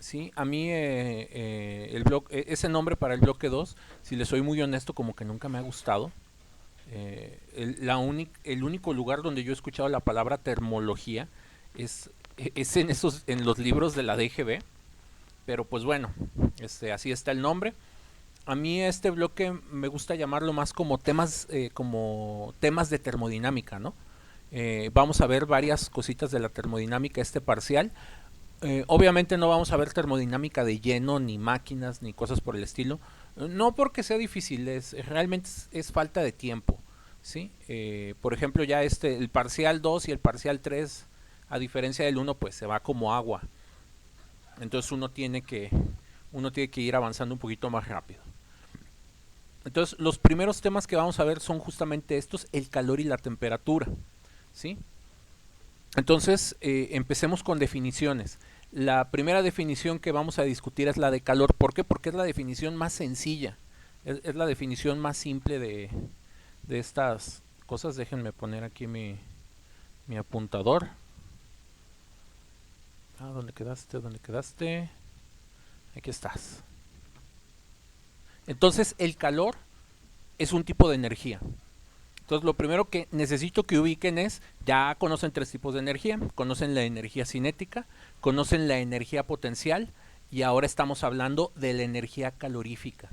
Sí, a mí ese nombre para el bloque 2, si le soy muy honesto, como que nunca me ha gustado. El único lugar donde yo he escuchado la palabra termología es en los libros de la DGB, pero pues bueno, así está el nombre. A mí este bloque me gusta llamarlo más como temas de termodinámica, ¿no? Vamos a ver varias cositas de la termodinámica este parcial. Obviamente no vamos a ver termodinámica de lleno, ni máquinas, ni cosas por el estilo. No porque sea difícil, realmente es falta de tiempo. ¿Sí? Por ejemplo, ya el parcial 2 y el parcial 3, a diferencia del uno, pues se va como agua. Entonces uno tiene que ir avanzando un poquito más rápido. Entonces, los primeros temas que vamos a ver son justamente estos, el calor y la temperatura. ¿Sí? Entonces, empecemos con definiciones. La primera definición que vamos a discutir es la de calor. ¿Por qué? Porque es la definición más sencilla. Es la definición más simple de estas cosas. Déjenme poner aquí mi apuntador. ¿Dónde quedaste? ¿Dónde quedaste? Aquí estás. Entonces, el calor es un tipo de energía. Entonces, lo primero que necesito que ubiquen es, ya conocen tres tipos de energía, conocen la energía cinética, conocen la energía potencial y ahora estamos hablando de la energía calorífica,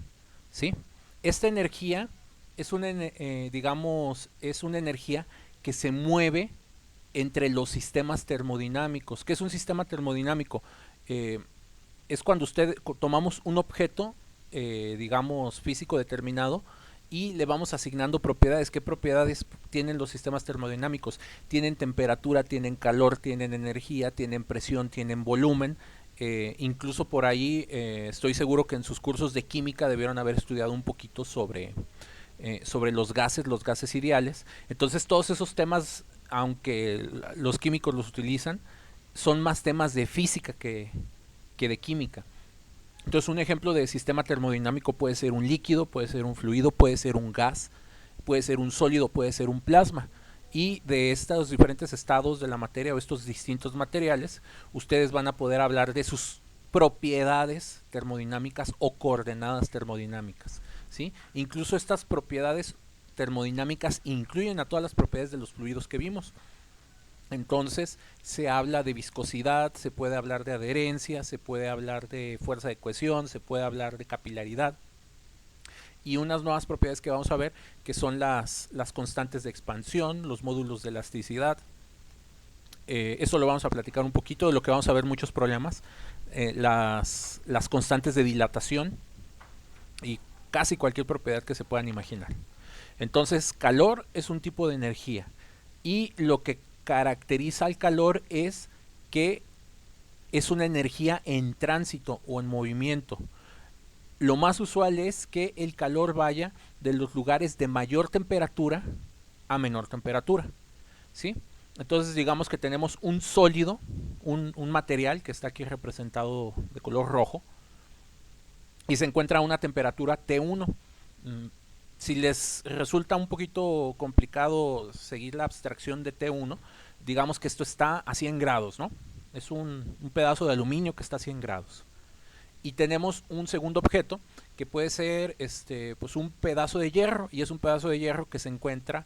¿sí? Esta energía es una energía que se mueve entre los sistemas termodinámicos. ¿Qué es un sistema termodinámico? Eh, es cuando tomamos un objeto, digamos, físico determinado, y le vamos asignando propiedades. ¿Qué propiedades tienen los sistemas termodinámicos? Tienen temperatura, tienen calor, tienen energía, tienen presión, tienen volumen. Incluso por ahí estoy seguro que en sus cursos de química debieron haber estudiado un poquito sobre los gases ideales. Entonces todos esos temas, aunque los químicos los utilizan, son más temas de física que de química. Entonces un ejemplo de sistema termodinámico puede ser un líquido, puede ser un fluido, puede ser un gas, puede ser un sólido, puede ser un plasma. Y de estos diferentes estados de la materia o estos distintos materiales, ustedes van a poder hablar de sus propiedades termodinámicas o coordenadas termodinámicas. ¿Sí? Incluso estas propiedades termodinámicas incluyen a todas las propiedades de los fluidos que vimos. Entonces se habla de viscosidad, se puede hablar de adherencia, se puede hablar de fuerza de cohesión, se puede hablar de capilaridad. Y unas nuevas propiedades que vamos a ver, que son las constantes de expansión, los módulos de elasticidad. Eso lo vamos a platicar un poquito, de lo que vamos a ver muchos problemas. Las constantes de dilatación y casi cualquier propiedad que se puedan imaginar. Entonces, calor es un tipo de energía. Y lo que caracteriza al calor es que es una energía en tránsito o en movimiento. Lo más usual es que el calor vaya de los lugares de mayor temperatura a menor temperatura. ¿Sí? Entonces digamos que tenemos un sólido, un material que está aquí representado de color rojo, y se encuentra a una temperatura T1. Si les resulta un poquito complicado seguir la abstracción de T1, digamos que esto está a 100 grados, ¿no? Es un pedazo de aluminio que está a 100 grados. Y tenemos un segundo objeto que puede ser pues un pedazo de hierro, y es un pedazo de hierro que se encuentra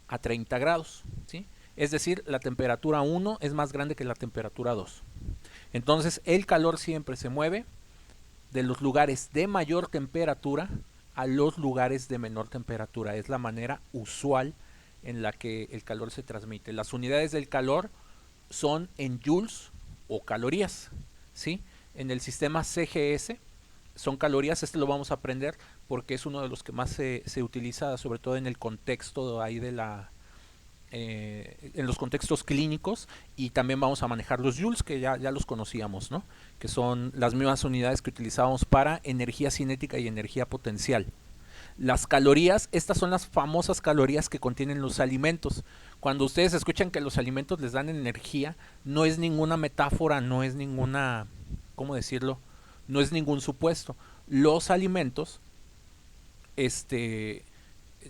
a 30 grados, ¿sí? Es decir, la temperatura 1 es más grande que la temperatura 2. Entonces el calor siempre se mueve de los lugares de mayor temperatura a los lugares de menor temperatura. Es la manera usual en la que el calor se transmite. Las unidades del calor son en joules o calorías, ¿sí? En el sistema CGS son calorías. Este lo vamos a aprender porque es uno de los que más se utiliza, sobre todo en el contexto ahí en los contextos clínicos, y también vamos a manejar los joules, que ya los conocíamos, ¿no? Que son las mismas unidades que utilizábamos para energía cinética y energía potencial. Las calorías, estas son las famosas calorías que contienen los alimentos. Cuando ustedes escuchan que los alimentos les dan energía, no es ninguna metáfora, no es ninguna, ¿cómo decirlo? No es ningún supuesto. Los alimentos,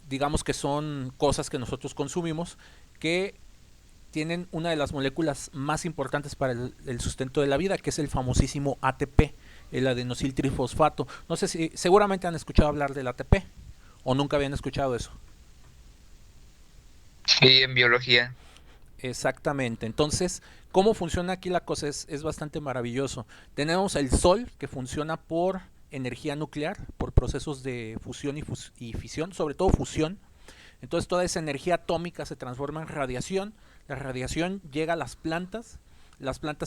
digamos que son cosas que nosotros consumimos que tienen una de las moléculas más importantes para el sustento de la vida, que es el famosísimo ATP, el adenosiltrifosfato. No sé si seguramente han escuchado hablar del ATP o nunca habían escuchado eso. Sí, en biología. Exactamente. Entonces, ¿cómo funciona aquí la cosa? Es bastante maravilloso. Tenemos el Sol, que funciona por energía nuclear, por procesos de fusión y fisión, sobre todo fusión. Entonces toda esa energía atómica se transforma en radiación. La radiación llega a las plantas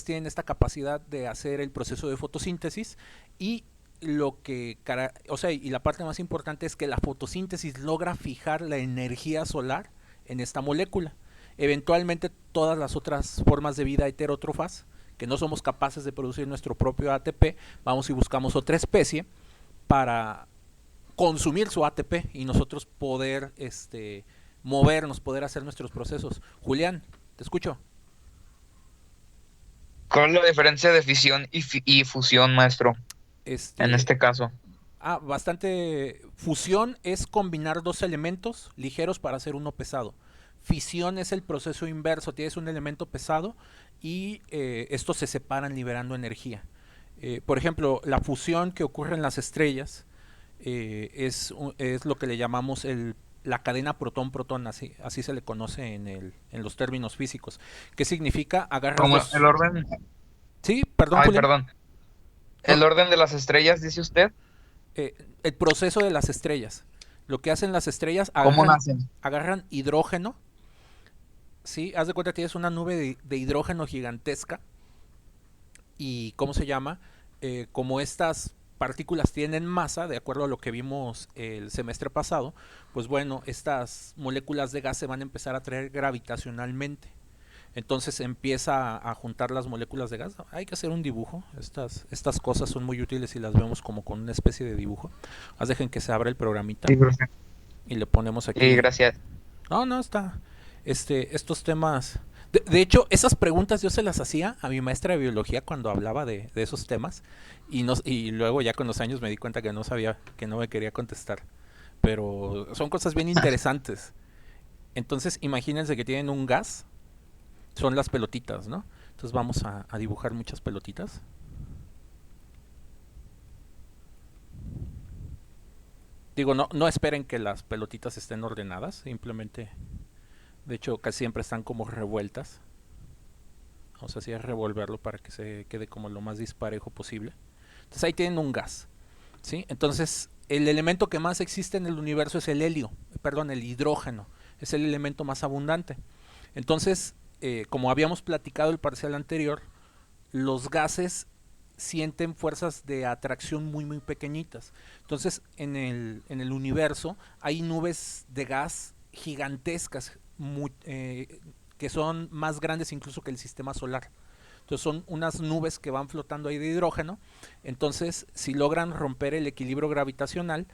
tienen esta capacidad de hacer el proceso de fotosíntesis y y la parte más importante es que la fotosíntesis logra fijar la energía solar en esta molécula. Eventualmente todas las otras formas de vida heterótrofas que no somos capaces de producir nuestro propio ATP, vamos y buscamos otra especie para consumir su ATP y nosotros poder movernos, poder hacer nuestros procesos. Julián, te escucho. ¿Cuál es la diferencia de fisión y fusión, maestro, en Este, este caso? bastante fusión es combinar dos elementos ligeros para hacer uno pesado. Fisión es el proceso inverso, tienes un elemento pesado y estos se separan liberando energía. Por ejemplo, la fusión que ocurre en las estrellas es lo que le llamamos la cadena protón-protón, así se le conoce en los términos físicos. ¿Qué significa? Agarras Como el dos... orden, Sí, perdón, ay, Julián. perdón, No, el orden de las estrellas, dice usted, eh, el proceso de las estrellas. Lo que hacen las estrellas, ¿cómo nacen? agarran hidrógeno, ¿sí? Haz de cuenta que tienes una nube de hidrógeno gigantesca y, ¿cómo se llama? Como estas partículas tienen masa, de acuerdo a lo que vimos el semestre pasado, pues bueno, estas moléculas de gas se van a empezar a atraer gravitacionalmente. Entonces empieza a juntar las moléculas de gas. Hay que hacer un dibujo. Estas cosas son muy útiles si las vemos como con una especie de dibujo. Haz dejen que se abra el programita Sí, profe. y le ponemos Sí, aquí. gracias. No, no está. Estos temas. De hecho, esas preguntas yo se las hacía a mi maestra de biología cuando hablaba de esos temas. Y luego ya con los años me di cuenta que no sabía, que no me quería contestar. Pero son cosas bien interesantes. Entonces, imagínense que tienen un gas. Son las pelotitas, ¿no? Entonces vamos a dibujar muchas pelotitas. Digo, no esperen que las pelotitas estén ordenadas. Simplemente, de hecho, casi siempre están como revueltas. Vamos así a revolverlo para que se quede como lo más disparejo posible. Entonces ahí tienen un gas, ¿sí? Entonces el elemento que más existe en el universo es el helio, perdón, el hidrógeno. Es el elemento más abundante. Entonces, como habíamos platicado el parcial anterior, los gases sienten fuerzas de atracción muy muy pequeñitas. Entonces, en el universo hay nubes de gas gigantescas que son más grandes incluso que el sistema solar. Entonces son unas nubes que van flotando ahí de hidrógeno. Entonces, si logran romper el equilibrio gravitacional,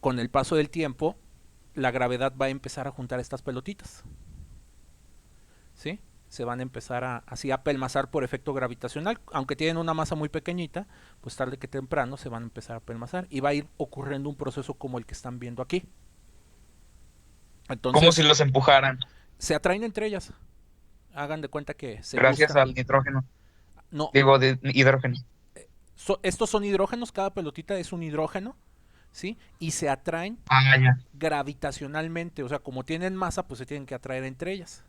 con el paso del tiempo, la gravedad va a empezar a juntar estas pelotitas. ¿Sí? Se van a empezar así a pelmazar por efecto gravitacional, aunque tienen una masa muy pequeñita, pues tarde que temprano se van a empezar a pelmazar y va a ir ocurriendo un proceso como el que están viendo aquí. Como si Entonces, los empujaran, se atraen entre ellas. Hagan de cuenta que se gracias buscan. al nitrógeno, No, digo, de hidrógeno. estos son hidrógenos, cada pelotita es un hidrógeno, ¿sí? Y se atraen Ah, ya. gravitacionalmente, o sea, como tienen masa, pues se tienen que atraer entre ellas.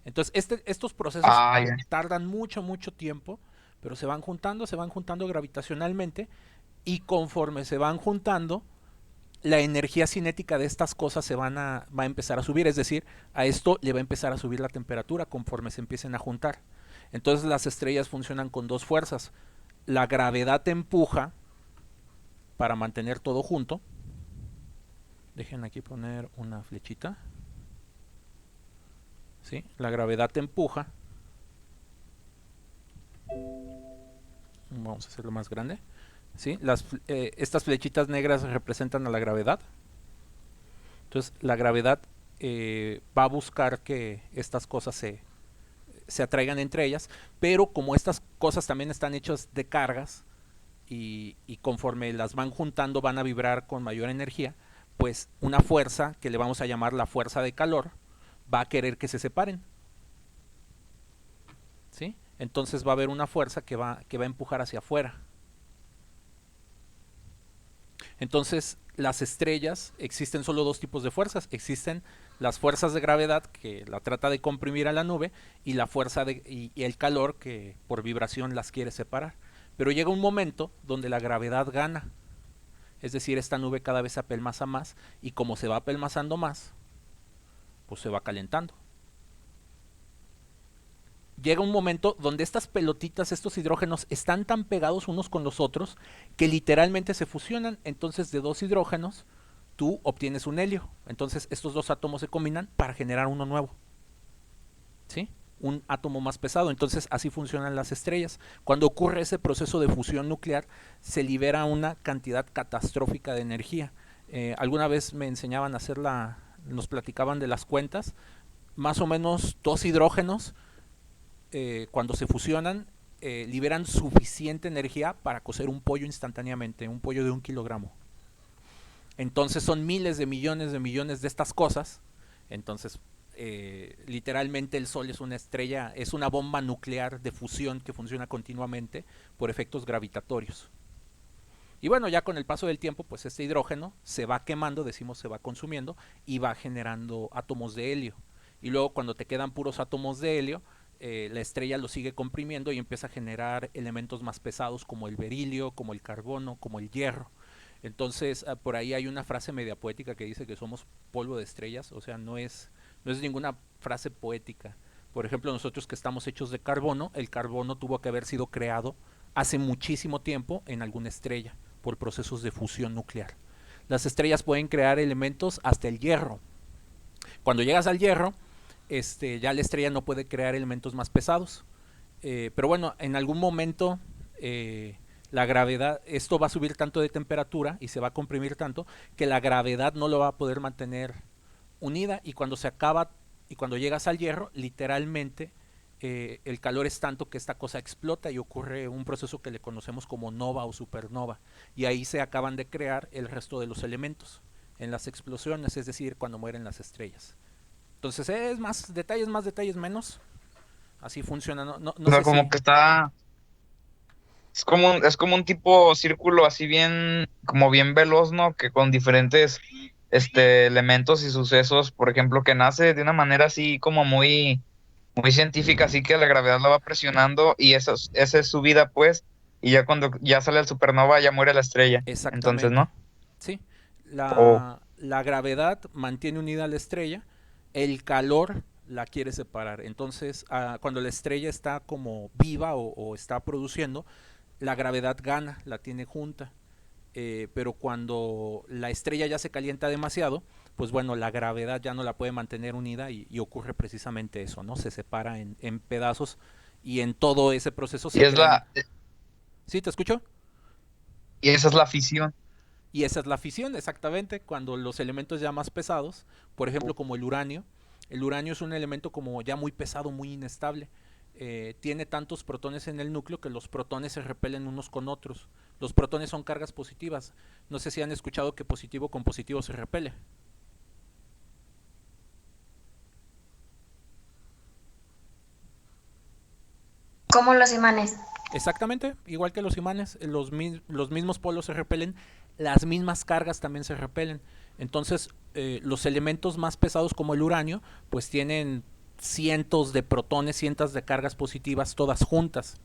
Entonces, estos procesos Ah, ya. tardan mucho, mucho tiempo, pero se van juntando gravitacionalmente y conforme se van juntando, la energía cinética de estas cosas va a empezar a subir, es decir, a esto le va a empezar a subir la temperatura conforme se empiecen a juntar. Entonces las estrellas funcionan con dos fuerzas. La gravedad te empuja para mantener todo junto. Dejen aquí poner una flechita. ¿Sí? La gravedad te empuja. Vamos a hacerlo más grande. ¿Sí? Estas flechitas negras representan a la gravedad. Entonces la gravedad va a buscar que estas cosas se atraigan entre ellas, pero como estas cosas también están hechas de cargas y conforme las van juntando van a vibrar con mayor energía, pues una fuerza que le vamos a llamar la fuerza de calor va a querer que se separen. entonces va a haber una fuerza que va a empujar hacia afuera. Entonces, las estrellas, existen solo dos tipos de fuerzas. Existen las fuerzas de gravedad, que la trata de comprimir a la nube, y la fuerza y el calor, que por vibración las quiere separar. Pero llega un momento donde la gravedad gana. Es decir, esta nube cada vez se apelmaza más, y como se va apelmazando más, pues se va calentando. Llega un momento donde estas pelotitas, estos hidrógenos, están tan pegados unos con los otros que literalmente se fusionan. Entonces, de dos hidrógenos, tú obtienes un helio. Entonces, estos dos átomos se combinan para generar uno nuevo, ¿sí? Un átomo más pesado. Entonces, así funcionan las estrellas. Cuando ocurre ese proceso de fusión nuclear, se libera una cantidad catastrófica de energía. Alguna vez me enseñaban a hacer nos platicaban de las cuentas. Más o menos dos hidrógenos, cuando se fusionan, liberan suficiente energía para cocer un pollo instantáneamente, un pollo de 1 kilogramo. Entonces son miles de millones de estas cosas. Entonces, literalmente el Sol es una estrella, es una bomba nuclear de fusión que funciona continuamente por efectos gravitatorios. Y bueno, ya con el paso del tiempo, pues este hidrógeno se va quemando, decimos se va consumiendo, y va generando átomos de helio. Y luego cuando te quedan puros átomos de helio, la estrella lo sigue comprimiendo y empieza a generar elementos más pesados como el berilio, como el carbono, como el hierro. Entonces, por ahí hay una frase media poética que dice que somos polvo de estrellas. O sea, no es ninguna frase poética. Por ejemplo, nosotros que estamos hechos de carbono, el carbono tuvo que haber sido creado hace muchísimo tiempo en alguna estrella por procesos de fusión nuclear. Las estrellas pueden crear elementos hasta el hierro. Cuando llegas al hierro, ya la estrella no puede crear elementos más pesados. Pero bueno, en algún momento la gravedad, esto va a subir tanto de temperatura y se va a comprimir tanto que la gravedad no lo va a poder mantener unida, y cuando se acaba y cuando llegas al hierro, literalmente el calor es tanto que esta cosa explota y ocurre un proceso que le conocemos como nova o supernova, y ahí se acaban de crear el resto de los elementos en las explosiones, es decir, cuando mueren las estrellas. Entonces es más detalles menos. Así funciona. No O sea, sé como si. que está, es como un tipo círculo así bien, como bien veloz, ¿no? Que con diferentes, elementos y sucesos, por ejemplo, que nace de una manera así como muy, muy científica, así que la gravedad la va presionando y esa es su vida, pues, y ya cuando ya sale el supernova ya muere la estrella. Entonces, Exactamente. ¿no? Sí. Oh, La gravedad mantiene unida a la estrella. El calor la quiere separar. Entonces, cuando la estrella está como viva o está produciendo, la gravedad gana, la tiene junta. Pero cuando la estrella ya se calienta demasiado, pues bueno, la gravedad ya no la puede mantener unida, y ocurre precisamente eso, ¿no? Se separa en pedazos, y en todo ese proceso y se es crean. la, ¿Sí, te escucho? y esa es la fisión. Y esa es la fisión, exactamente, cuando los elementos ya más pesados, por ejemplo como el uranio es un elemento como ya muy pesado, muy inestable. Tiene tantos protones en el núcleo que los protones se repelen unos con otros. Los protones son cargas positivas. No sé si han escuchado que positivo con positivo se repele. Como los imanes. Exactamente, igual que los imanes, los mismos polos se repelen, las mismas cargas también se repelen. Entonces, los elementos más pesados como el uranio, pues tienen cientos de protones, cientos de cargas positivas, todas juntas.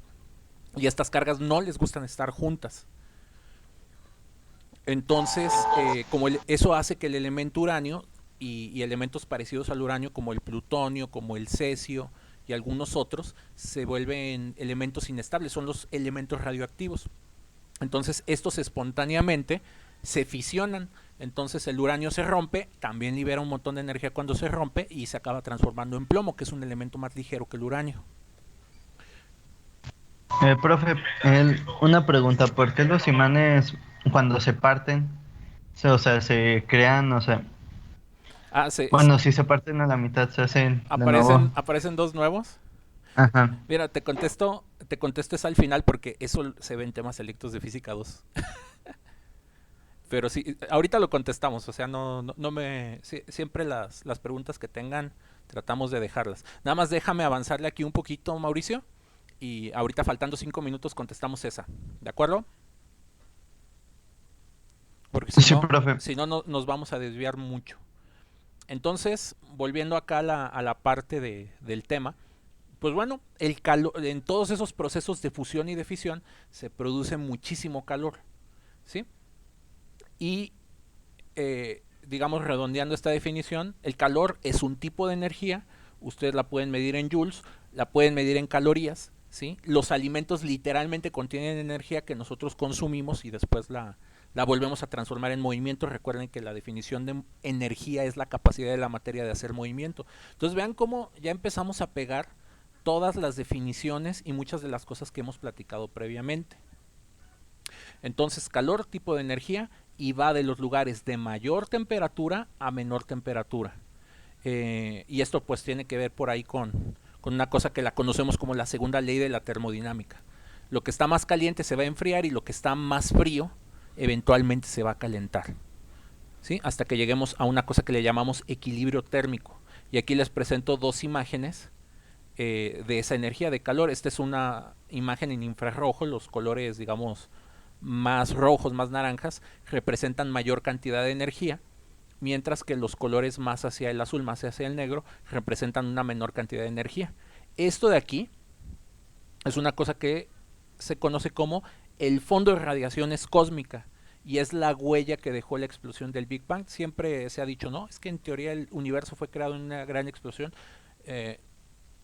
Y estas cargas no les gustan estar juntas. Entonces, eso hace que el elemento uranio y elementos parecidos al uranio, como el plutonio, como el cesio y algunos otros, se vuelven elementos inestables, son los elementos radioactivos. Entonces, estos espontáneamente se fisionan. Entonces, el uranio se rompe, también libera un montón de energía cuando se rompe, y se acaba transformando en plomo, que es un elemento más ligero que el uranio. Profe, una pregunta, ¿por qué los imanes cuando se parten, o sea, se crean, o sea, Ah, bueno, si se parten a la mitad se hacen de nuevo? aparecen dos nuevos. Ajá. Mira, te contesto es al final, porque eso se ve en temas selectos de física 2. Pero sí, ahorita lo contestamos, o sea, siempre las preguntas que tengan tratamos de dejarlas. Nada más déjame avanzarle aquí un poquito, Mauricio, Y ahorita faltando 5 minutos contestamos esa. ¿De acuerdo? Porque Sí, profe. si no, nos vamos a desviar mucho. Entonces, volviendo acá a la parte del tema, pues bueno, el calor, en todos esos procesos de fusión y de fisión se produce muchísimo calor, ¿sí? Y digamos, redondeando esta definición, el calor es un tipo de energía, ustedes la pueden medir en joules, la pueden medir en calorías, ¿sí? Los alimentos literalmente contienen energía que nosotros consumimos y después la volvemos a transformar en movimiento. Recuerden que la definición de energía es la capacidad de la materia de hacer movimiento. Entonces vean cómo ya empezamos a pegar todas las definiciones y muchas de las cosas que hemos platicado previamente. Entonces, calor, tipo de energía, y va de los lugares de mayor temperatura a menor temperatura. Y esto pues tiene que ver por ahí con una cosa que la conocemos como la segunda ley de la termodinámica. Lo que está más caliente se va a enfriar y lo que está más frío eventualmente se va a calentar, ¿sí? Hasta que lleguemos a una cosa que le llamamos equilibrio térmico. Y aquí les presento dos imágenes de esa energía de calor. Esta es una imagen en infrarrojo, los colores, digamos, más rojos, más naranjas, representan mayor cantidad de energía, mientras que los colores más hacia el azul, más hacia el negro, representan una menor cantidad de energía. Esto de aquí es una cosa que se conoce como el fondo de radiaciones cósmica, y es la huella que dejó la explosión del Big Bang. Siempre se ha dicho, no, es que en teoría el universo fue creado en una gran explosión.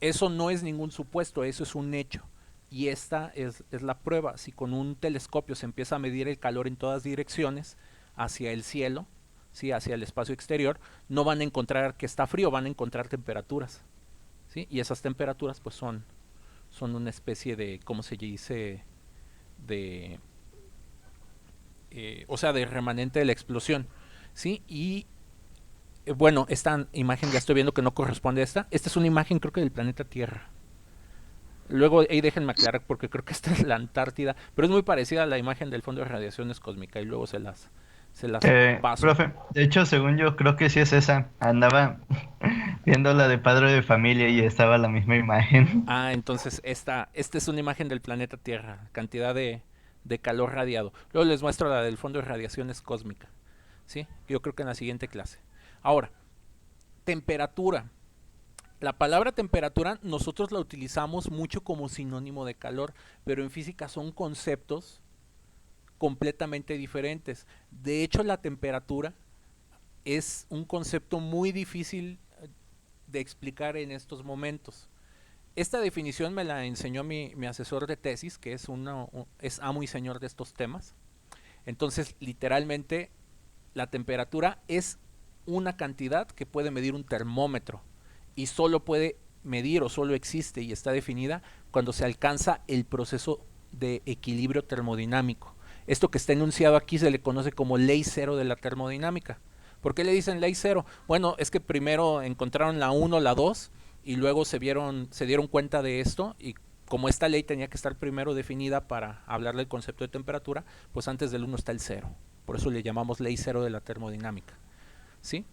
Eso no es ningún supuesto, eso es un hecho. Y esta es la prueba. Si con un telescopio se empieza a medir el calor en todas direcciones, hacia el cielo, ¿sí? Hacia el espacio exterior, no van a encontrar que está frío, van a encontrar temperaturas, ¿sí? Y esas temperaturas pues son una especie de, ¿cómo se dice? De, o sea, de remanente de la explosión, ¿sí? Y bueno, esta imagen ya estoy viendo que no corresponde a esta. Esta es una imagen creo que del planeta Tierra. Luego ahí déjenme aclarar porque creo que esta es la Antártida, pero es muy parecida a la imagen del fondo de radiaciones cósmica y luego se las paso. Profe, de hecho, según yo, creo que sí es esa. Andaba viendo la de Padre de Familia y estaba la misma imagen. Ah, entonces esta es una imagen del planeta Tierra, cantidad de calor radiado. Luego les muestro la del fondo de radiaciones cósmica, ¿sí? Yo creo que en la siguiente clase. Ahora, temperatura. La palabra temperatura nosotros la utilizamos mucho como sinónimo de calor, pero en física son conceptos completamente diferentes. De hecho, la temperatura es un concepto muy difícil de explicar en estos momentos. Esta definición me la enseñó mi asesor de tesis, que es amo y señor de estos temas. Entonces, literalmente, la temperatura es una cantidad que puede medir un termómetro y solo puede medir o solo existe y está definida cuando se alcanza el proceso de equilibrio termodinámico. Esto que está enunciado aquí se le conoce como ley cero de la termodinámica. ¿Por qué le dicen ley cero? Bueno, es que primero encontraron la 1, la 2 y luego se dieron cuenta de esto, y como esta ley tenía que estar primero definida para hablar del concepto de temperatura, pues antes del 1 está el 0. Por eso le llamamos ley cero de la termodinámica, ¿sí?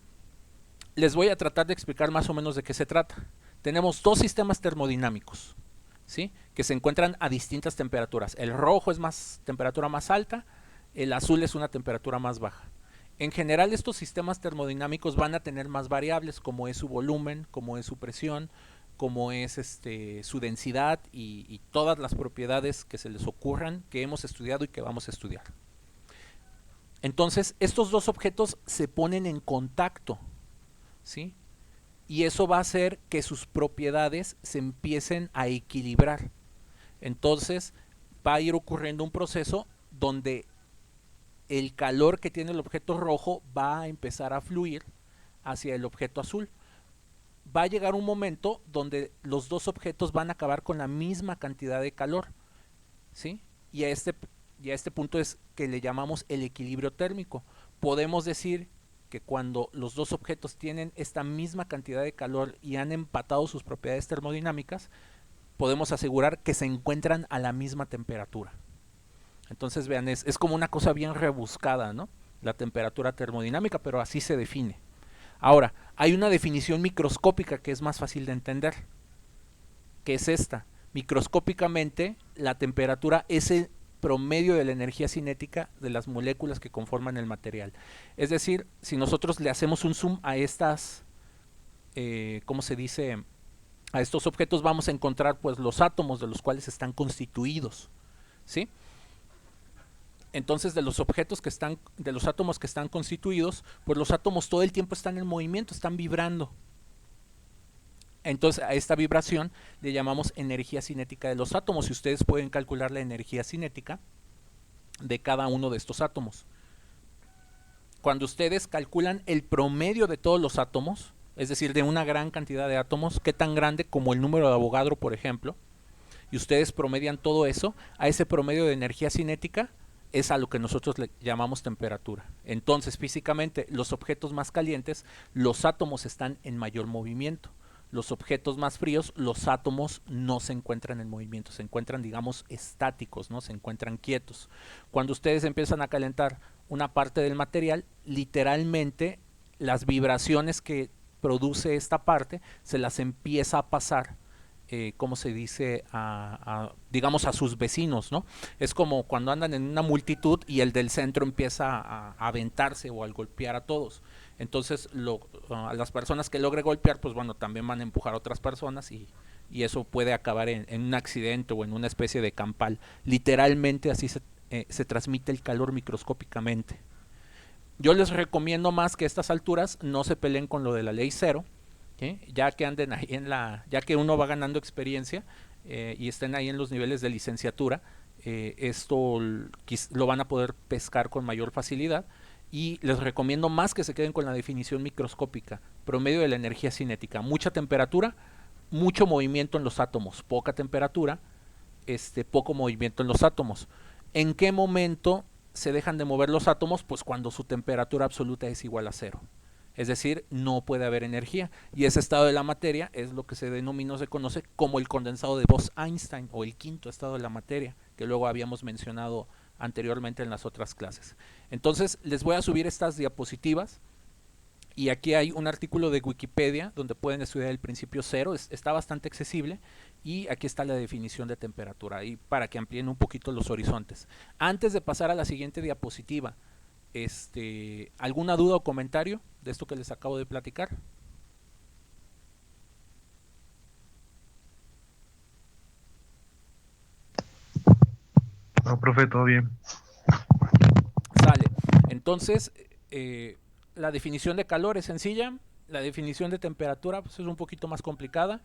Les voy a tratar de explicar más o menos de qué se trata. Tenemos dos sistemas termodinámicos, ¿sí? Que se encuentran a distintas temperaturas. El rojo es temperatura más alta, el azul es una temperatura más baja. En general, estos sistemas termodinámicos van a tener más variables, como es su volumen, como es su presión, como es su densidad y todas las propiedades que se les ocurran, que hemos estudiado y que vamos a estudiar. Entonces, estos dos objetos se ponen en contacto, ¿sí? Y eso va a hacer que sus propiedades se empiecen a equilibrar. Entonces, va a ir ocurriendo un proceso donde el calor que tiene el objeto rojo va a empezar a fluir hacia el objeto azul. Va a llegar un momento donde los dos objetos van a acabar con la misma cantidad de calor, ¿sí? Y a este punto es que le llamamos el equilibrio térmico. Podemos decir que cuando los dos objetos tienen esta misma cantidad de calor y han empatado sus propiedades termodinámicas, podemos asegurar que se encuentran a la misma temperatura. Entonces vean, es como una cosa bien rebuscada, ¿no? La temperatura termodinámica, pero así se define. Ahora, hay una definición microscópica que es más fácil de entender, que es esta. Microscópicamente, la temperatura es el promedio de la energía cinética de las moléculas que conforman el material. Es decir, si nosotros le hacemos un zoom a estas, ¿cómo se dice? A estos objetos, vamos a encontrar pues los átomos de los cuales están constituidos, ¿sí? Entonces, de los objetos que están, de los átomos que están constituidos, pues los átomos todo el tiempo están en movimiento, están vibrando. Entonces, a esta vibración le llamamos energía cinética de los átomos, y ustedes pueden calcular la energía cinética de cada uno de estos átomos. Cuando ustedes calculan el promedio de todos los átomos, es decir, de una gran cantidad de átomos, qué tan grande como el número de Avogadro, por ejemplo, y ustedes promedian todo eso, a ese promedio de energía cinética es a lo que nosotros le llamamos temperatura. Entonces, físicamente, los objetos más calientes, los átomos están en mayor movimiento. Los objetos más fríos, los átomos no se encuentran en movimiento, se encuentran, digamos, estáticos, ¿no? Se encuentran quietos. Cuando ustedes empiezan a calentar una parte del material, literalmente las vibraciones que produce esta parte se las empieza a pasar, ¿cómo se dice? Digamos, a sus vecinos, ¿no? Es como cuando andan en una multitud y el del centro empieza a aventarse o a golpear a todos. Entonces, a las personas que logre golpear, pues bueno, también van a empujar a otras personas, y eso puede acabar en un accidente o en una especie de campal. Literalmente así se transmite el calor microscópicamente. Yo les recomiendo más que a estas alturas no se peleen con lo de la ley cero, ¿sí? Ya que anden ahí ya que uno va ganando experiencia, y estén ahí en los niveles de licenciatura, esto lo van a poder pescar con mayor facilidad. Y les recomiendo más que se queden con la definición microscópica: promedio de la energía cinética, mucha temperatura, mucho movimiento en los átomos; poca temperatura, poco movimiento en los átomos. ¿En qué momento se dejan de mover los átomos? Pues cuando su temperatura absoluta es igual a cero. Es decir, no puede haber energía. Y ese estado de la materia es lo que se denomina, se conoce como el condensado de Bose-Einstein, o el quinto estado de la materia, que luego habíamos mencionado anteriormente en las otras clases. Entonces, les voy a subir estas diapositivas, y aquí hay un artículo de Wikipedia donde pueden estudiar el principio cero. Está bastante accesible, y aquí está la definición de temperatura, y para que amplíen un poquito los horizontes. Antes de pasar a la siguiente diapositiva, ¿alguna duda o comentario de esto que les acabo de platicar? No, profe, todo bien. Sale. Entonces, la definición de calor es sencilla, la definición de temperatura pues es un poquito más complicada,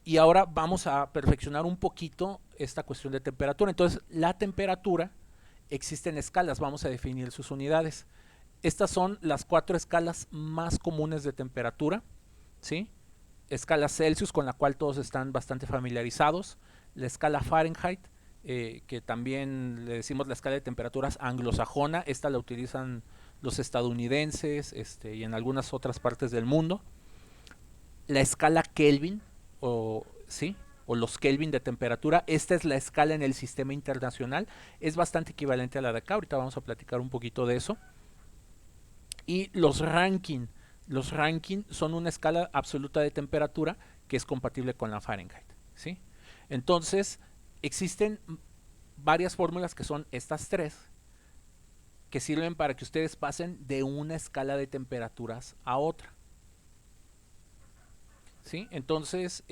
y ahora vamos a perfeccionar un poquito esta cuestión de temperatura. Entonces, la temperatura existe en escalas, vamos a definir sus unidades. Estas son las 4 escalas más comunes de temperatura, ¿sí? Escala Celsius, con la cual todos están bastante familiarizados; la escala Fahrenheit, que también le decimos la escala de temperaturas anglosajona. Esta la utilizan los estadounidenses, y en algunas otras partes del mundo. La escala Kelvin, ¿sí? O los Kelvin de temperatura. Esta es la escala en el sistema internacional, es bastante equivalente a la de acá. Ahorita vamos a platicar un poquito de eso. Y los Rankine son una escala absoluta de temperatura que es compatible con la Fahrenheit, ¿sí? Entonces, existen varias fórmulas, que son estas tres, que sirven para que ustedes pasen de una escala de temperaturas a otra, ¿sí? Entonces,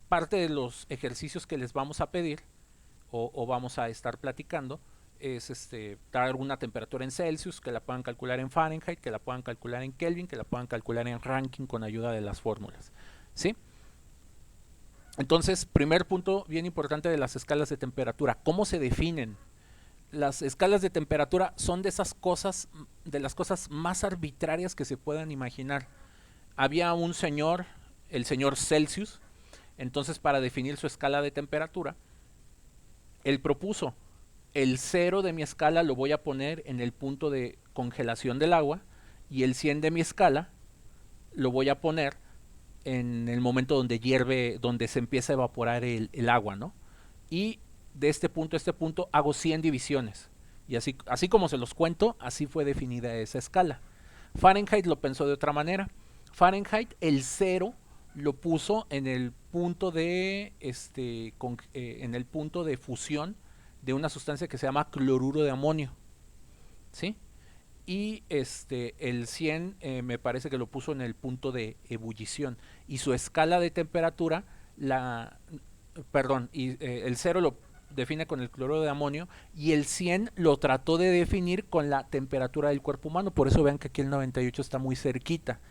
parte de los ejercicios que les vamos a pedir, o vamos a estar platicando, es dar una temperatura en Celsius, que la puedan calcular en Fahrenheit, que la puedan calcular en Kelvin, que la puedan calcular en Rankine con ayuda de las fórmulas, ¿sí? Entonces, primer punto bien importante de las escalas de temperatura: ¿cómo se definen? Las escalas de temperatura son de esas cosas, de las cosas más arbitrarias que se puedan imaginar. Había un señor, el señor Celsius. Entonces, para definir su escala de temperatura, él propuso: el 0 de mi escala lo voy a poner en el punto de congelación del agua, y el 100 de mi escala lo voy a poner en el momento donde hierve, donde se empieza a evaporar el agua, ¿no? Y de este punto a este punto hago 100 divisiones. Y así como se los cuento, así fue definida esa escala. Fahrenheit lo pensó de otra manera. Fahrenheit, el 0 lo puso en el punto de en el punto de fusión de una sustancia que se llama cloruro de amonio, ¿sí? Y el 100 me parece que lo puso en el punto de ebullición, y su escala de temperatura el 0 lo define con el cloruro de amonio, y el 100 lo trató de definir con la temperatura del cuerpo humano. Por eso vean que aquí el 98 está muy cerquita.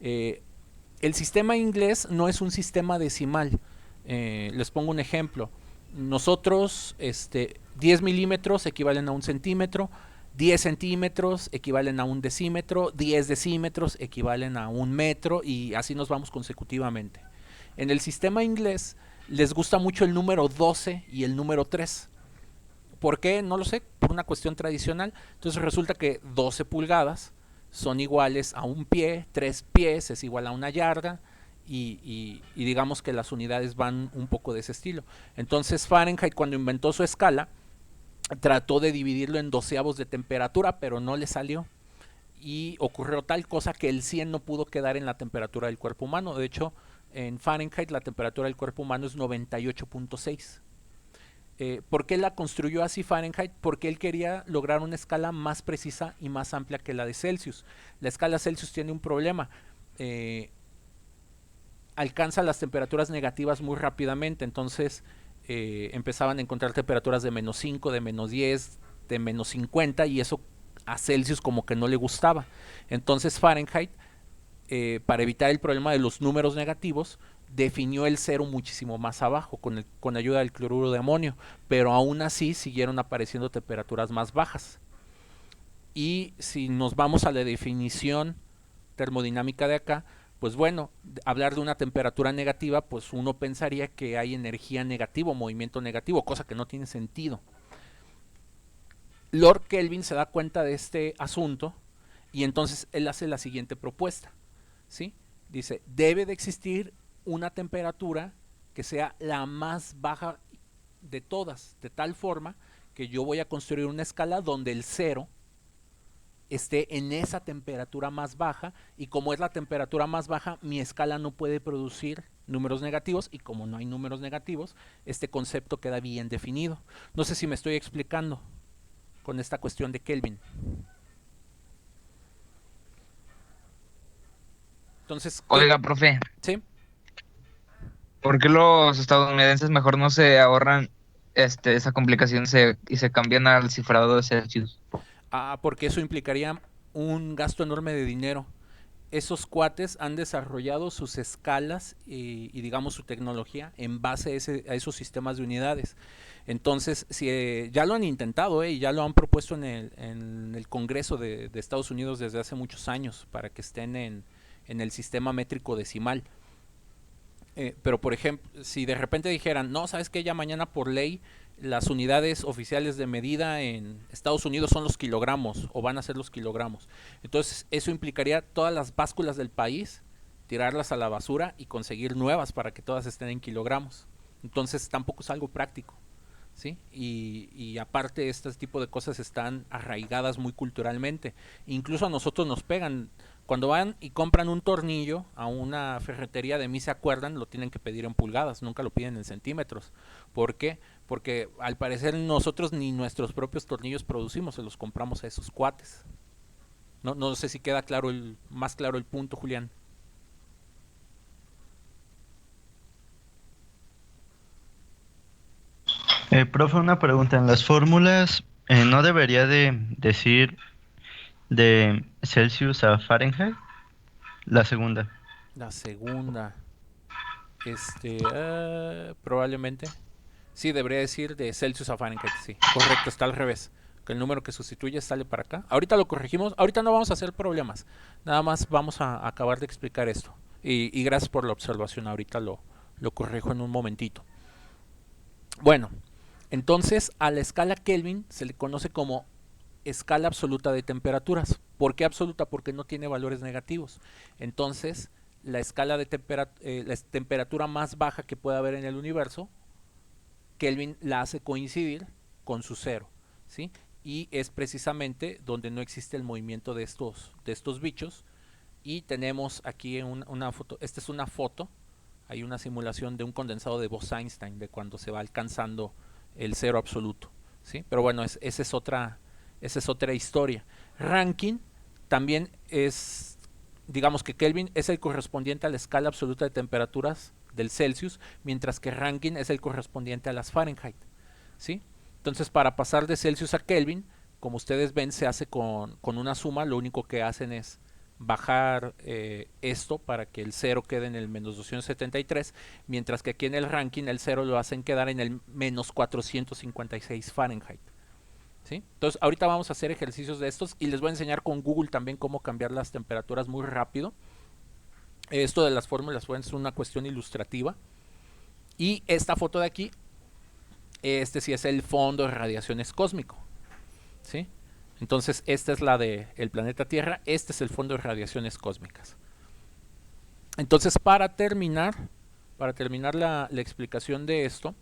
El sistema inglés no es un sistema decimal. Les pongo un ejemplo. Nosotros, 10 milímetros equivalen a un centímetro, 10 centímetros equivalen a un decímetro, 10 decímetros equivalen a un metro, y así nos vamos consecutivamente. En el sistema inglés les gusta mucho el número 12 y el número 3. ¿Por qué? No lo sé, por una cuestión tradicional. Entonces resulta que 12 pulgadas son iguales a un pie, 3 pies es igual a una yarda, y digamos que las unidades van un poco de ese estilo. Entonces Fahrenheit, cuando inventó su escala, trató de dividirlo en doceavos de temperatura, pero no le salió. Y ocurrió tal cosa que el 100 no pudo quedar en la temperatura del cuerpo humano. De hecho, en Fahrenheit la temperatura del cuerpo humano es 98.6. ¿Por qué la construyó así Fahrenheit? Porque él quería lograr una escala más precisa y más amplia que la de Celsius. La escala Celsius tiene un problema. Alcanza las temperaturas negativas muy rápidamente. Entonces empezaban a encontrar temperaturas de menos 5, de menos 10, de menos 50, y eso a Celsius como que no le gustaba. Entonces Fahrenheit, para evitar el problema de los números negativos, definió el 0 muchísimo más abajo con ayuda del cloruro de amonio, pero aún así siguieron apareciendo temperaturas más bajas. Y si nos vamos a la definición termodinámica de acá, pues bueno, hablar de una temperatura negativa, pues uno pensaría que hay energía negativa, movimiento negativo, cosa que no tiene sentido. Lord Kelvin se da cuenta de este asunto, y entonces él hace la siguiente propuesta, ¿sí? Dice, debe de existir una temperatura que sea la más baja de todas, de tal forma que yo voy a construir una escala donde el 0 esté en esa temperatura más baja, y como es la temperatura más baja, mi escala no puede producir números negativos, y como no hay números negativos, este concepto queda bien definido. No sé si me estoy explicando con esta cuestión de Kelvin. Entonces, Oiga, profe, ¿sí? ¿por qué los estadounidenses mejor no se ahorran esa complicación y se cambian al cifrado de Celsius? Porque eso implicaría un gasto enorme de dinero. Esos cuates han desarrollado sus escalas y digamos su tecnología en base a esos sistemas de unidades. Entonces, si, ya lo han intentado y ya lo han propuesto en el Congreso de Estados Unidos desde hace muchos años para que estén en el sistema métrico decimal. Pero por ejemplo, si de repente dijeran, no, sabes que ya mañana por ley las unidades oficiales de medida en Estados Unidos son los kilogramos, o van a ser los kilogramos, entonces eso implicaría todas las básculas del país, tirarlas a la basura y conseguir nuevas para que todas estén en kilogramos. Entonces tampoco es algo práctico, ¿sí? Y aparte este tipo de cosas están arraigadas muy culturalmente. Incluso a nosotros nos pegan. Cuando van y compran un tornillo a una ferretería, de mí se acuerdan, lo tienen que pedir en pulgadas, nunca lo piden en centímetros. ¿Por qué? Porque al parecer nosotros ni nuestros propios tornillos producimos, se los compramos a esos cuates. No sé si queda claro más claro el punto, Julián. Profe, una pregunta. En las fórmulas, ¿no debería de decir de Celsius a Fahrenheit? La segunda. La segunda, probablemente. Sí, debería decir de Celsius a Fahrenheit, sí. Correcto, está al revés. Que el número que sustituye sale para acá. Ahorita lo corregimos. Ahorita no vamos a hacer problemas. Nada más vamos a acabar de explicar esto. Y gracias por la observación. Ahorita lo corrijo en un momentito. Bueno, entonces a la escala Kelvin se le conoce como escala absoluta de temperaturas. ¿Por qué absoluta? Porque no tiene valores negativos. Entonces, la escala de la temperatura más baja que puede haber en el universo, Kelvin la hace coincidir con su 0, ¿sí? Y es precisamente donde no existe el movimiento de estos bichos. Y tenemos aquí una foto. Esta es una foto. Hay una simulación de un condensado de Bose-Einstein, de cuando se va alcanzando el cero absoluto, ¿sí? Pero bueno, esa es otra historia. Rankine también es, digamos que Kelvin es el correspondiente a la escala absoluta de temperaturas del Celsius, mientras que Rankine es el correspondiente a las Fahrenheit, ¿sí? Entonces, para pasar de Celsius a Kelvin, como ustedes ven, se hace con una suma. Lo único que hacen es bajar esto para que el 0 quede en el menos 273, mientras que aquí en el Rankine el 0 lo hacen quedar en el menos 456 Fahrenheit. ¿Sí? Entonces ahorita vamos a hacer ejercicios de estos y les voy a enseñar con Google también cómo cambiar las temperaturas muy rápido. Esto de las fórmulas es una cuestión ilustrativa. Y esta foto de aquí, este sí es el fondo de radiaciones cósmico, ¿sí? Entonces esta es la del planeta Tierra, este es el fondo de radiaciones cósmicas. Entonces para terminar la explicación de esto,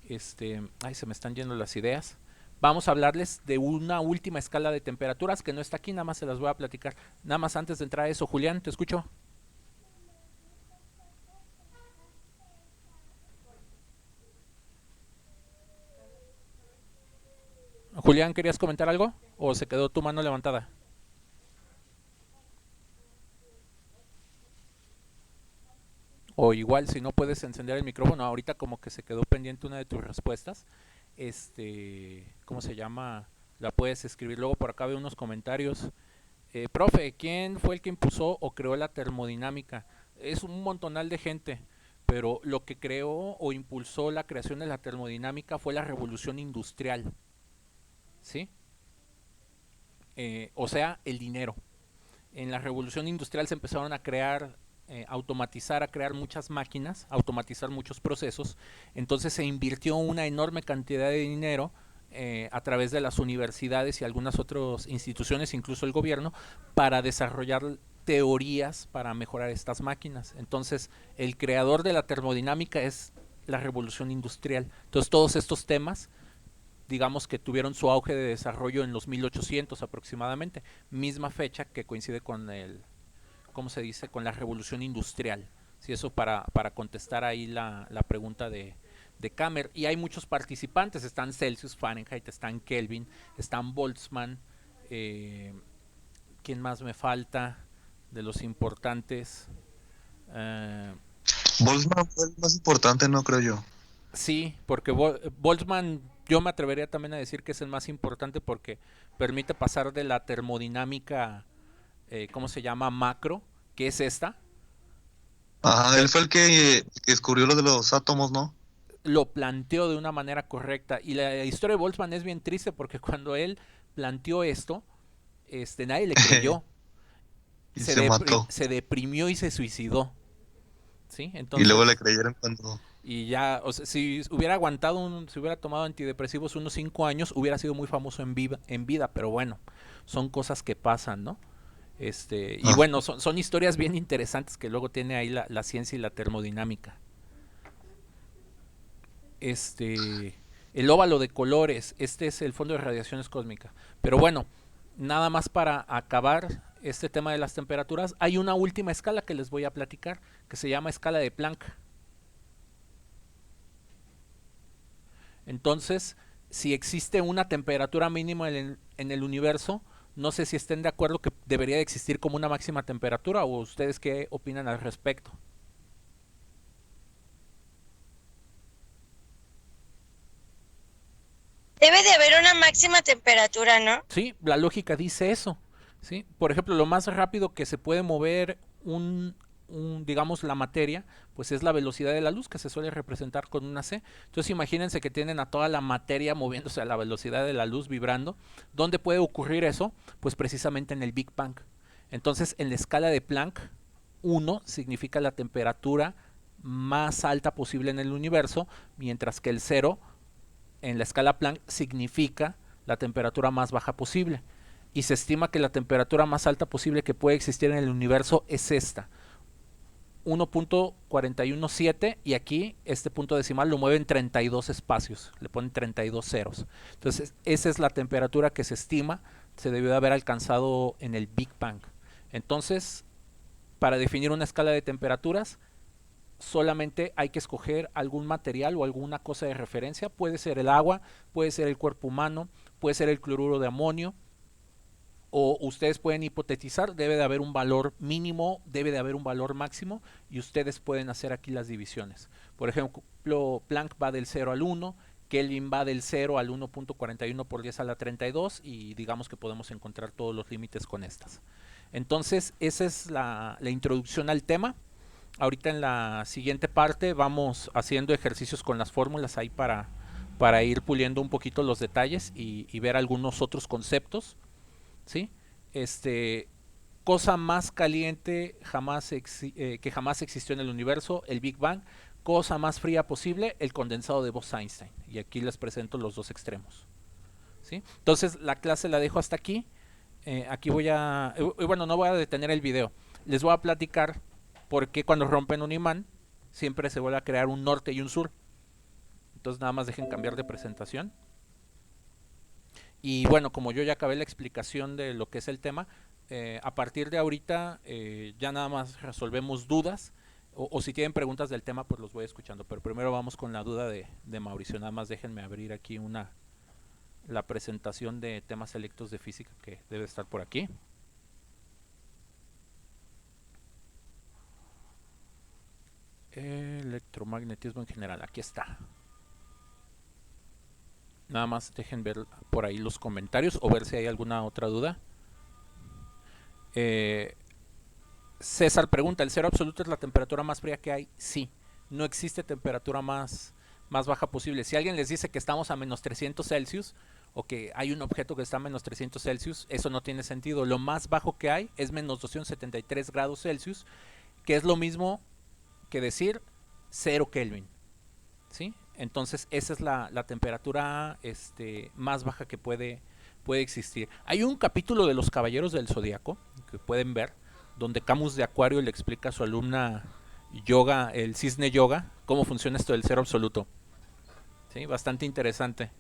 ay, se me están yendo las ideas. Vamos a hablarles de una última escala de temperaturas que no está aquí, nada más se las voy a platicar. Nada más antes de entrar a eso, Julián, ¿te escucho? Julián, ¿querías comentar algo? ¿O se quedó tu mano levantada? O igual, si no puedes encender el micrófono, ahorita como que se quedó pendiente una de tus respuestas. ¿Cómo se llama? La puedes escribir luego. Por acá veo unos comentarios. Profe, ¿quién fue el que impuso o creó la termodinámica? Es un montonal de gente, pero lo que creó o impulsó la creación de la termodinámica fue la revolución industrial, ¿sí? O sea, el dinero. En la revolución industrial se empezaron a crear, automatizar, a crear muchas máquinas, automatizar muchos procesos. Entonces se invirtió una enorme cantidad de dinero a través de las universidades y algunas otras instituciones, incluso el gobierno, para desarrollar teorías para mejorar estas máquinas. Entonces el creador de la termodinámica es la revolución industrial. Entonces todos estos temas, digamos que tuvieron su auge de desarrollo en los 1800 aproximadamente, misma fecha que coincide con ¿cómo se dice? Con la revolución industrial. Si eso para contestar ahí la pregunta de Kammer. Y hay muchos participantes, están Celsius, Fahrenheit, están Kelvin, están Boltzmann, ¿quién más me falta de los importantes? Eh, Boltzmann fue el más importante, no creo yo. Sí, porque Boltzmann yo me atrevería también a decir que es el más importante porque permite pasar de la termodinámica, ¿cómo se llama? Macro, que es esta. Ajá, él fue el que descubrió lo de los átomos, ¿no? Lo planteó de una manera correcta. Y la historia de Boltzmann es bien triste porque cuando él planteó esto, nadie le creyó. Y se mató. Se deprimió y se suicidó. ¿Sí? Y luego le Entonces, creyeron cuando... y ya, o sea, si hubiera aguantado, si hubiera tomado antidepresivos unos 5 años, hubiera sido muy famoso en vida, pero bueno, son cosas que pasan, ¿no? Y Ah, bueno, son historias bien interesantes que luego tiene ahí la ciencia y la termodinámica. El óvalo de colores, este es el fondo de radiaciones cósmicas. Pero bueno, nada más para acabar este tema de las temperaturas, hay una última escala que les voy a platicar, que se llama escala de Planck. Entonces, si existe una temperatura mínima en el universo, no sé si estén de acuerdo que debería de existir como una máxima temperatura, o ustedes qué opinan al respecto. Debe de haber una máxima temperatura, ¿no? Sí, la lógica dice eso. ¿Sí? Por ejemplo, lo más rápido que se puede mover digamos, la materia, pues es la velocidad de la luz, que se suele representar con una c. Entonces imagínense que tienen a toda la materia moviéndose a la velocidad de la luz, vibrando. ¿Dónde puede ocurrir eso? Pues precisamente en el Big Bang. Entonces, en la escala de Planck, 1 significa la temperatura más alta posible en el universo, mientras que el 0 en la escala Planck significa la temperatura más baja posible. Y se estima que la temperatura más alta posible que puede existir en el universo es esta, 1.417, y aquí este punto decimal lo mueven 32 espacios, le ponen 32 ceros. Entonces esa es la temperatura que se estima se debió de haber alcanzado en el Big Bang. Entonces, para definir una escala de temperaturas, solamente hay que escoger algún material o alguna cosa de referencia. Puede ser el agua, puede ser el cuerpo humano, puede ser el cloruro de amonio, o ustedes pueden hipotetizar, debe de haber un valor mínimo, debe de haber un valor máximo, y ustedes pueden hacer aquí las divisiones. Por ejemplo, Planck va del 0 al 1, Kelvin va del 0 al 1.41 por 10 a la 32, y digamos que podemos encontrar todos los límites con estas. Entonces, esa es la introducción al tema. Ahorita en la siguiente parte vamos haciendo ejercicios con las fórmulas ahí para ir puliendo un poquito los detalles y ver algunos otros conceptos. ¿Sí? Cosa más caliente que jamás existió en el universo, el Big Bang. Cosa más fría posible, el condensado de Bose-Einstein. Y aquí les presento los dos extremos. ¿Sí? Entonces la clase la dejo hasta aquí. Aquí bueno, no voy a detener el video. Les voy a platicar por qué cuando rompen un imán siempre se vuelve a crear un norte y un sur. Entonces nada más dejen cambiar de presentación. Y bueno, como yo ya acabé la explicación de lo que es el tema, a partir de ahorita ya nada más resolvemos dudas, o si tienen preguntas del tema pues los voy escuchando, pero primero vamos con la duda de Mauricio. Nada más déjenme abrir aquí la presentación de temas selectos de física que debe estar por aquí. Electromagnetismo en general, aquí está. Nada más dejen ver por ahí los comentarios o ver si hay alguna otra duda. César pregunta, ¿el cero absoluto es la temperatura más fría que hay? Sí, no existe temperatura más baja posible. Si alguien les dice que estamos a menos 300 Celsius o que hay un objeto que está a menos 300 Celsius, eso no tiene sentido. Lo más bajo que hay es menos 273 grados Celsius, que es lo mismo que decir 0 Kelvin. ¿Sí? Entonces esa es la temperatura más baja que puede existir. Hay un capítulo de Los Caballeros del Zodíaco que pueden ver, donde Camus de Acuario le explica a su alumna Yoga, el cisne Yoga, cómo funciona esto del cero absoluto. ¿Sí? Bastante interesante.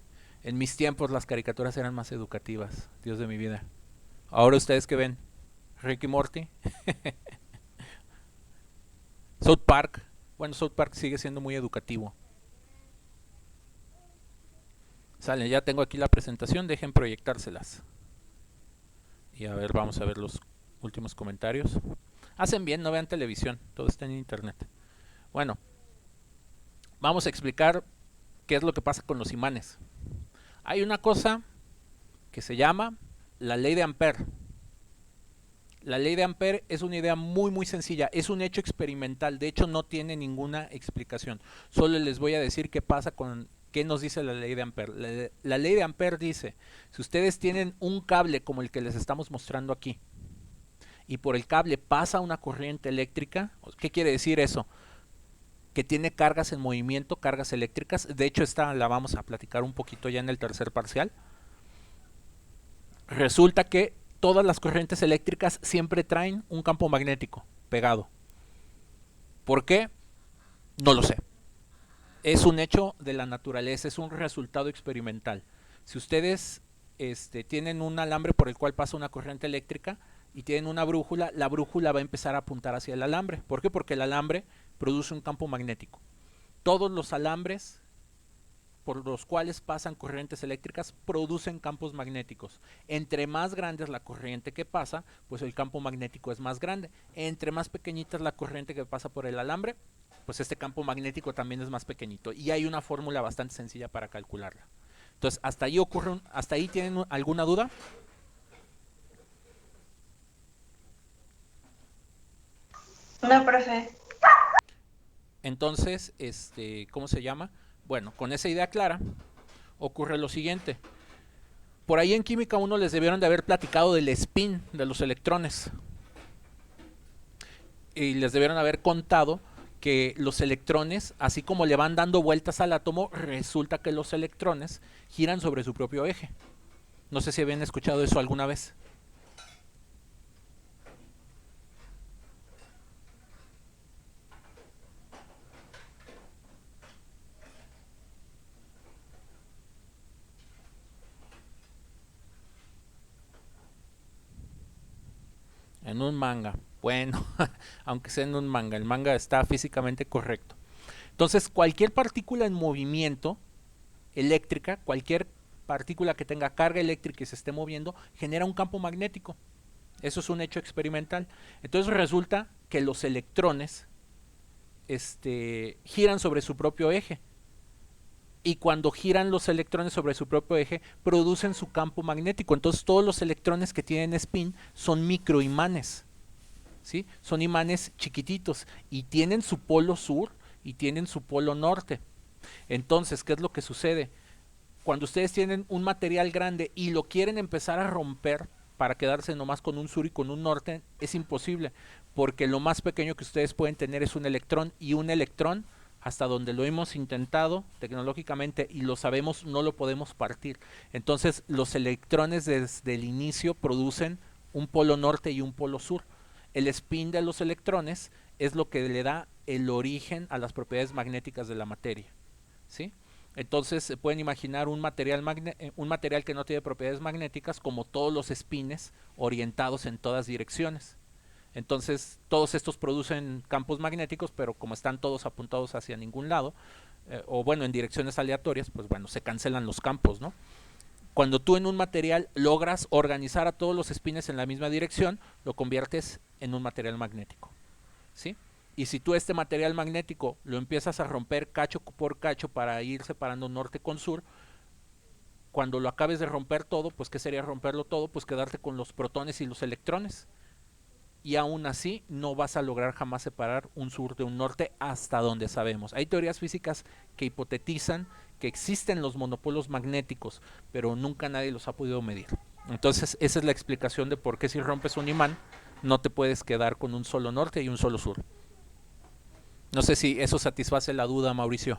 En mis tiempos las caricaturas eran más educativas, Dios de mi vida. Ahora ustedes qué ven, Rick y Morty. South Park. Bueno, South Park sigue siendo muy educativo. Sale, ya tengo aquí la presentación, dejen proyectárselas. Y a ver, vamos a ver los últimos comentarios. Hacen bien, no vean televisión, todo está en internet. Bueno, vamos a explicar qué es lo que pasa con los imanes. Hay una cosa que se llama la ley de Ampère. La ley de Ampère es una idea muy sencilla, es un hecho experimental, de hecho no tiene ninguna explicación. Solo les voy a decir qué pasa con... ¿Qué nos dice la ley de Ampère? La ley de Ampère dice, si ustedes tienen un cable como el que les estamos mostrando aquí, y por el cable pasa una corriente eléctrica, ¿qué quiere decir eso? Que tiene cargas en movimiento, cargas eléctricas. De hecho esta la vamos a platicar un poquito ya en el tercer parcial. Resulta que todas las corrientes eléctricas siempre traen un campo magnético pegado. ¿Por qué? No lo sé. Es un hecho de la naturaleza, es un resultado experimental. Si ustedes tienen un alambre por el cual pasa una corriente eléctrica y tienen una brújula, la brújula va a empezar a apuntar hacia el alambre. ¿Por qué? Porque el alambre produce un campo magnético. Todos los alambres por los cuales pasan corrientes eléctricas producen campos magnéticos. Entre más grande es la corriente que pasa, pues el campo magnético es más grande. Entre más pequeñita es la corriente que pasa por el alambre, pues este campo magnético también es más pequeñito. Y hay una fórmula bastante sencilla para calcularla. Entonces, hasta ahí tienen alguna duda. No, profe. Entonces, ¿cómo se llama? Bueno, con esa idea clara, ocurre lo siguiente. Por ahí en química 1 les debieron de haber platicado del spin de los electrones. Y les debieron haber contado que los electrones, así como le van dando vueltas al átomo, resulta que los electrones giran sobre su propio eje. No sé si habían escuchado eso alguna vez. En un manga. Bueno, aunque sea en un manga, el manga está físicamente correcto. Entonces, cualquier partícula en movimiento eléctrica, cualquier partícula que tenga carga eléctrica y se esté moviendo, genera un campo magnético. Eso es un hecho experimental. Entonces resulta que los electrones giran sobre su propio eje. Y cuando giran los electrones sobre su propio eje, producen su campo magnético. Entonces todos los electrones que tienen spin son microimanes, ¿sí? Son imanes chiquititos y tienen su polo sur y tienen su polo norte. Entonces, ¿qué es lo que sucede? Cuando ustedes tienen un material grande y lo quieren empezar a romper para quedarse nomás con un sur y con un norte, es imposible, porque lo más pequeño que ustedes pueden tener es un electrón, y un electrón, hasta donde lo hemos intentado tecnológicamente y lo sabemos, no lo podemos partir. Entonces los electrones desde el inicio producen un polo norte y un polo sur. El spin de los electrones es lo que le da el origen a las propiedades magnéticas de la materia, ¿sí? Entonces se pueden imaginar un material que no tiene propiedades magnéticas, como todos los spines orientados en todas direcciones. Entonces todos estos producen campos magnéticos, pero como están todos apuntados hacia ningún lado, o bueno, en direcciones aleatorias, pues bueno, se cancelan los campos, ¿no? Cuando tú en un material logras organizar a todos los spines en la misma dirección, lo conviertes en un material magnético, ¿sí? Y si tú este material magnético lo empiezas a romper cacho por cacho para ir separando norte con sur, cuando lo acabes de romper todo, pues ¿qué sería romperlo todo? Pues quedarte con los protones y los electrones. Y aún así no vas a lograr jamás separar un sur de un norte hasta donde sabemos. Hay teorías físicas que hipotetizan que existen los monopolos magnéticos, pero nunca nadie los ha podido medir. Entonces esa es la explicación de por qué si rompes un imán no te puedes quedar con un solo norte y un solo sur. No sé si eso satisface la duda, Mauricio.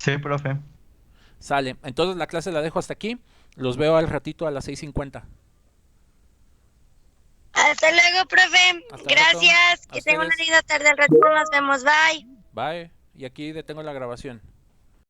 Sí, profe. Sale. Entonces la clase la dejo hasta aquí. Los veo al ratito a las 6:50. Hasta luego, profe. Hasta Gracias. rato. A Que tenga una ustedes. linda tarde. Al ratito nos vemos. Bye. Bye. Y aquí detengo la grabación.